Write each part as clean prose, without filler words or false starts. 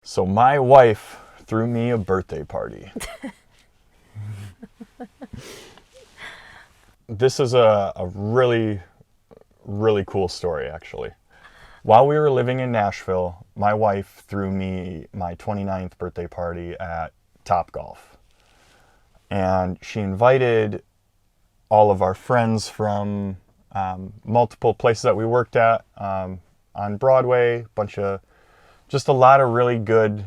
So my wife threw me a birthday party. This is a really, really cool story, actually. While we were living in Nashville, my wife threw me my 29th birthday party at Topgolf. And she invited all of our friends from multiple places that we worked at on Broadway, just a lot of really good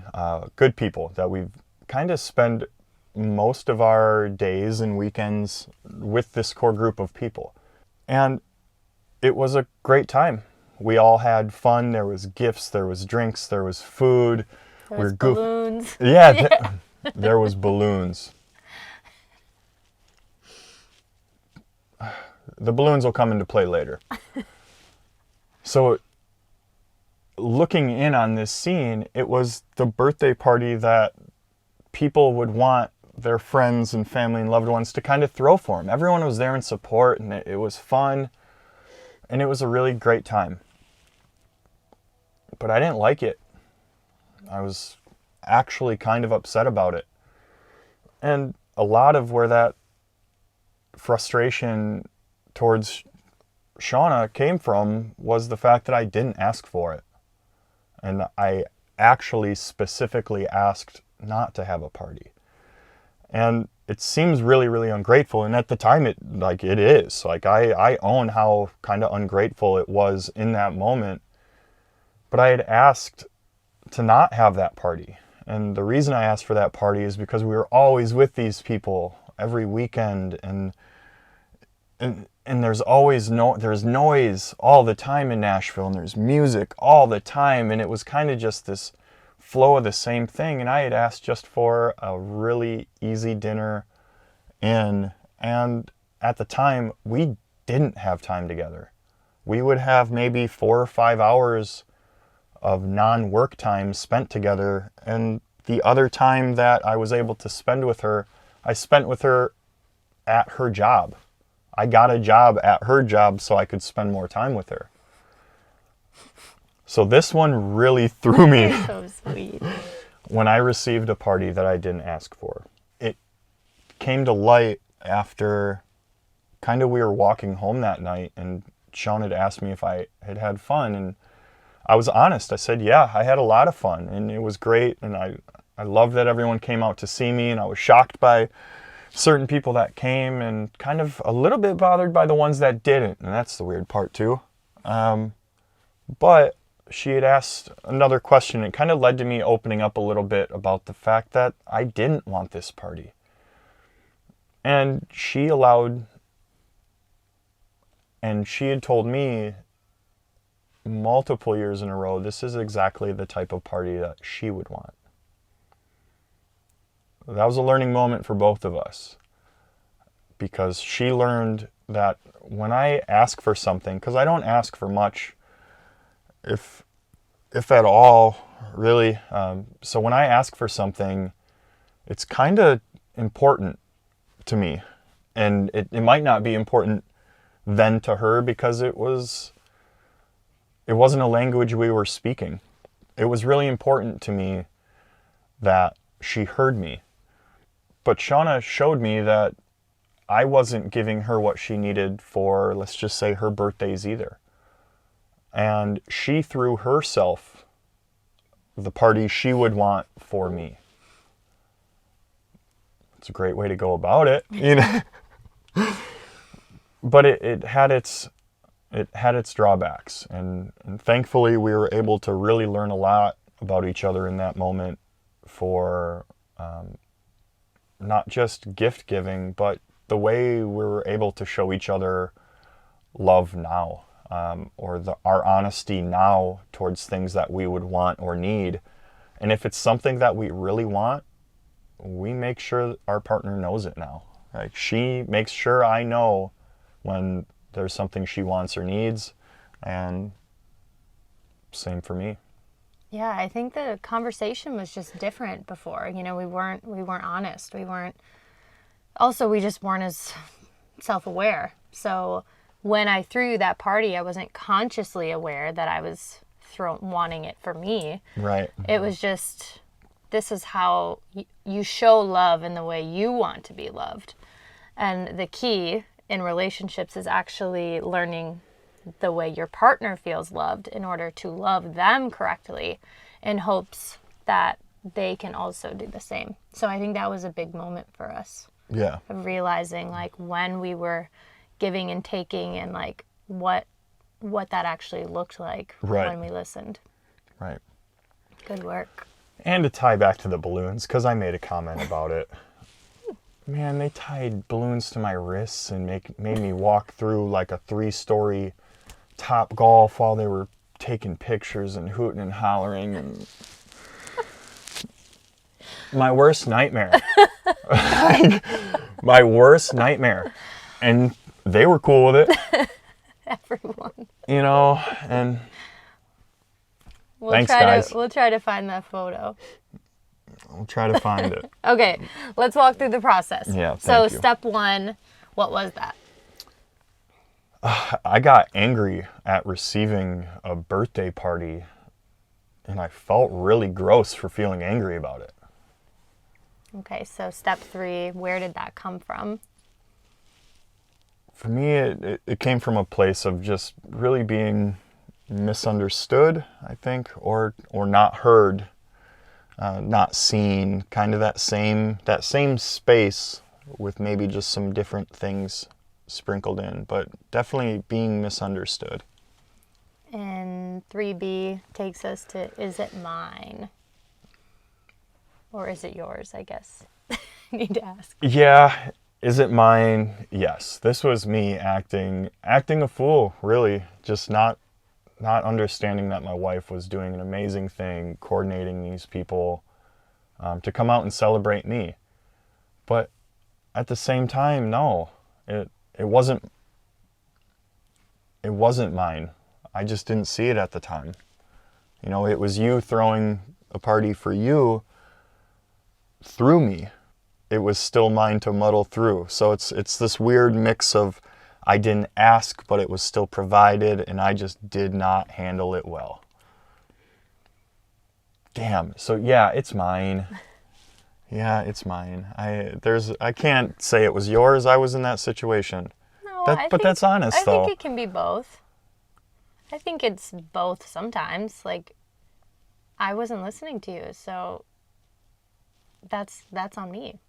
people that we've kind of spend most of our days and weekends with this core group of people. And it was a great time. We all had fun. There was gifts, there was drinks, there was food. There was balloons. Yeah, there was balloons. The balloons will come into play later. So looking in on this scene, it was the birthday party that people would want their friends and family and loved ones to kind of throw for them. Everyone was there in support, and it was fun, and it was a really great time. But I didn't like it. I was actually kind of upset about it. And a lot of where that frustration towards Shauna came from was the fact that I didn't ask for it. And I actually specifically asked not to have a party. And it seems really, really ungrateful. And at the time, it is. I own how kind of ungrateful it was in that moment. But I had asked to not have that party. And the reason I asked for that party is because we were always with these people every weekend, and there's always there's noise all the time in Nashville, and there's music all the time, and it was kind of just this flow of the same thing. And I had asked just for a really easy dinner and at the time we didn't have time together. We would have maybe 4 or 5 hours of non-work time spent together, and the other time that I was able to spend with her, I spent with her at her job. I got a job at her job so I could spend more time with her. So this one really threw me. So sweet. When I received a party that I didn't ask for. It came to light after we were walking home that night, and Shauna had asked me if I had had fun, and I was honest. I said, yeah, I had a lot of fun, and it was great, and I loved that everyone came out to see me, and I was shocked by certain people that came and kind of a little bit bothered by the ones that didn't, and that's the weird part too. But she had asked another question. It kind of led to me opening up a little bit about the fact that I didn't want this party. And she had told me multiple years in a row, this is exactly the type of party that she would want. That was a learning moment for both of us, because she learned that when I ask for something, because I don't ask for much, if at all, really. So when I ask for something, it's kind of important to me. And it might not be important then to her, because it wasn't a language we were speaking. It was really important to me that she heard me. But Shauna showed me that I wasn't giving her what she needed for, let's just say, her birthdays either. And she threw herself the party she would want for me. It's a great way to go about it, you know. But it had its drawbacks, and thankfully we were able to really learn a lot about each other in that moment, for not just gift giving, but the way we were able to show each other love now, or our honesty now towards things that we would want or need. And if it's something that we really want, we make sure our partner knows it now. Like, she makes sure I know when there's something she wants or needs, and same for me. Yeah, I think the conversation was just different before. You know, we weren't honest. We just weren't as self-aware. So when I threw that party, I wasn't consciously aware that I was wanting it for me. Right. It was just, this is how you show love in the way you want to be loved. And the key in relationships is actually learning the way your partner feels loved in order to love them correctly, in hopes that they can also do the same. So I think that was a big moment for us. Yeah. Of realizing like when we were giving and taking, and like what that actually looked like Right. when we listened. Right. Good work. And to tie back to the balloons, because I made a comment about it. Man, they tied balloons to my wrists and made me walk through like a 3-story Top Golf while they were taking pictures and hooting and hollering. And my worst nightmare. My worst nightmare. And they were cool with it. Everyone. You know, and thanks, guys. We'll try to find that photo. We'll try to find it. Okay, let's walk through the process. Yeah, so thank you. Step 1, what was that? I got angry at receiving a birthday party, and I felt really gross for feeling angry about it. Okay, so Step 3, where did that come from? For me, it came from a place of just really being misunderstood, I think, or not heard, not seen, kind of that same space with maybe just some different things sprinkled in, but definitely being misunderstood. And 3B takes us to, is it mine? Or is it yours, I guess? Need to ask. Yeah, is it mine? Yes. This was me acting a fool, really. Just not understanding that my wife was doing an amazing thing, coordinating these people to come out and celebrate me. But at the same time, no, it wasn't mine. I just didn't see it at the time. You know, it was you throwing a party for you through me. It was still mine to muddle through. So it's this weird mix of I didn't ask, but it was still provided, and I just did not handle it well. Damn. So yeah, it's mine. Yeah, it's mine. I can't say it was yours. I was in that situation. No, But that's honest, though. I think it can be both. I think it's both sometimes. Like, I wasn't listening to you, so that's on me.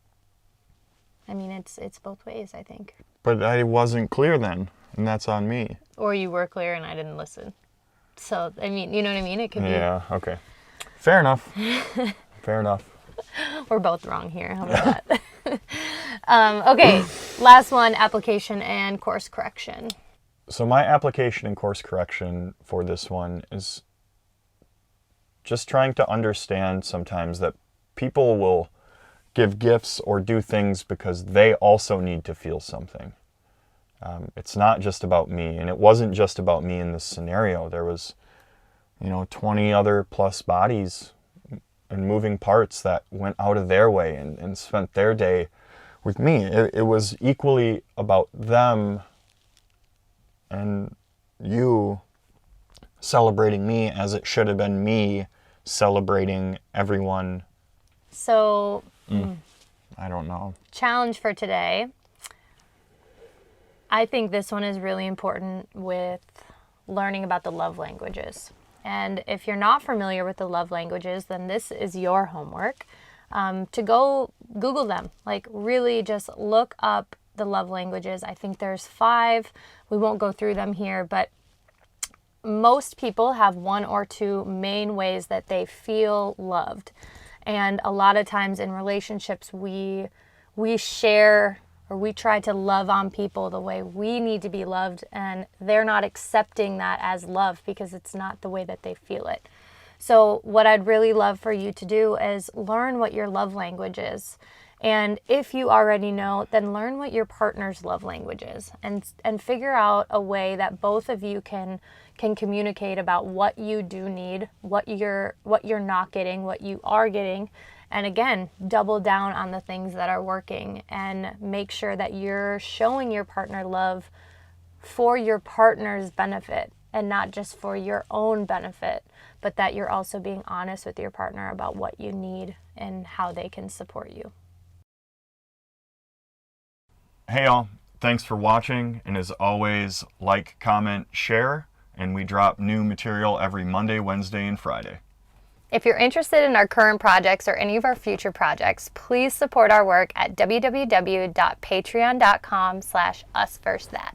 I mean, it's both ways, I think. But I wasn't clear then, and that's on me. Or you were clear and I didn't listen. So, I mean, you know what I mean? It could be. Yeah, okay. Fair enough. Fair enough. We're both wrong here. How about that? Okay, last one, application and course correction. So my application and course correction for this one is just trying to understand sometimes that people will give gifts or do things because they also need to feel something. It's not just about me, and it wasn't just about me in this scenario. There was, 20 other plus bodies and moving parts that went out of their way and spent their day with me. It was equally about them and you celebrating me as it should have been me celebrating everyone. So, I don't know. Challenge for today. I think this one is really important with learning about the love languages. And if you're not familiar with the love languages, then this is your homework to go Google them. Like, really just look up the love languages. I think there's 5. We won't go through them here, but most people have 1 or 2 main ways that they feel loved. And a lot of times in relationships, we share or we try to love on people the way we need to be loved, and they're not accepting that as love because it's not the way that they feel it. So what I'd really love for you to do is learn what your love language is. And if you already know, then learn what your partner's love language is, and figure out a way that both of you can communicate about what you do need, what you're not getting, what you are getting. And again, double down on the things that are working and make sure that you're showing your partner love for your partner's benefit and not just for your own benefit, but that you're also being honest with your partner about what you need and how they can support you. Hey y'all, thanks for watching, and as always, like, comment, share, and we drop new material every Monday, Wednesday, and Friday. If you're interested in our current projects or any of our future projects, please support our work at www.patreon.com/usversathat.